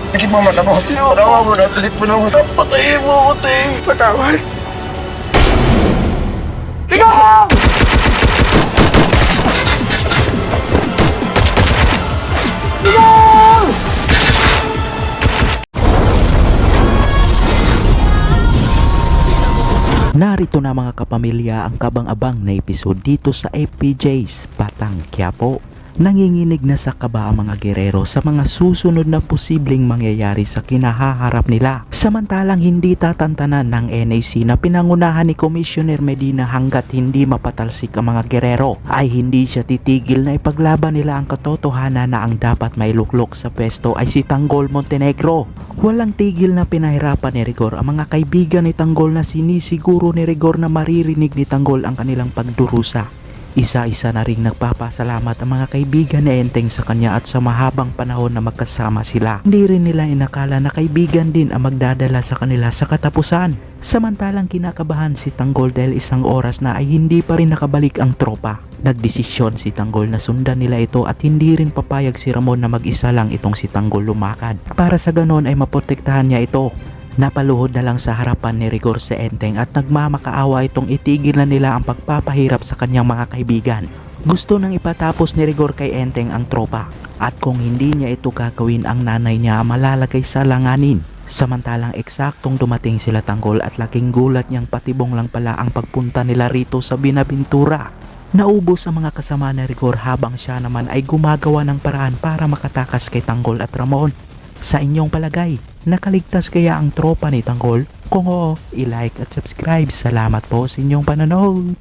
Sige mama, ako. Patawa mo na. Pilit mo na. Patayin mo, Ting. Patawad. Ikaw! Narito na mga kapamilya ang kabang-abang na episode dito sa FPJ's Batang Quiapo. Nanginginig na sa kaba ang mga gerero sa mga susunod na posibleng mangyayari sa kinahaharap nila. Samantalang hindi tatantanan ng NAC na pinangunahan ni Commissioner Medina hanggat hindi mapatalsik ang mga gerero ay hindi siya titigil na ipaglaban nila ang katotohanan na ang dapat may luklok sa pwesto ay si Tanggol Montenegro. Walang tigil na pinahirapan ni Rigor ang mga kaibigan ni Tanggol na sinisiguro ni Rigor na maririnig ni Tanggol ang kanilang pagdurusa. Isa-isa na ring nagpapasalamat ang mga kaibigan ni Enteng sa kanya at sa mahabang panahon na magkasama sila. Hindi rin nila inakala na kaibigan din ang magdadala sa kanila sa katapusan. Samantalang kinakabahan si Tanggol dahil isang oras na ay hindi pa rin nakabalik ang tropa. Nagdesisyon si Tanggol na sundan nila ito at hindi rin papayag si Ramon na mag-isa lang itong si Tanggol lumakad. Para sa ganon ay maprotektahan niya ito. Napaluhod na lang sa harapan ni Rigor si Enteng at nagmamakaawa itong itigil na nila ang pagpapahirap sa kanyang mga kaibigan. Gusto nang ipatapos ni Rigor kay Enteng ang tropa at kung hindi niya ito gagawin ang nanay niya malalagay sa langanin. Samantalang eksaktong dumating sila Tanggol at laking gulat niyang patibong lang pala ang pagpunta nila rito sa Binaventura. Naubos ang mga kasama ni Rigor habang siya naman ay gumagawa ng paraan para makatakas kay Tanggol at Ramon. Sa inyong palagay, nakaligtas kaya ang tropa ni Tanggol? Kung oo, i-like at subscribe. Salamat po sa inyong panonood.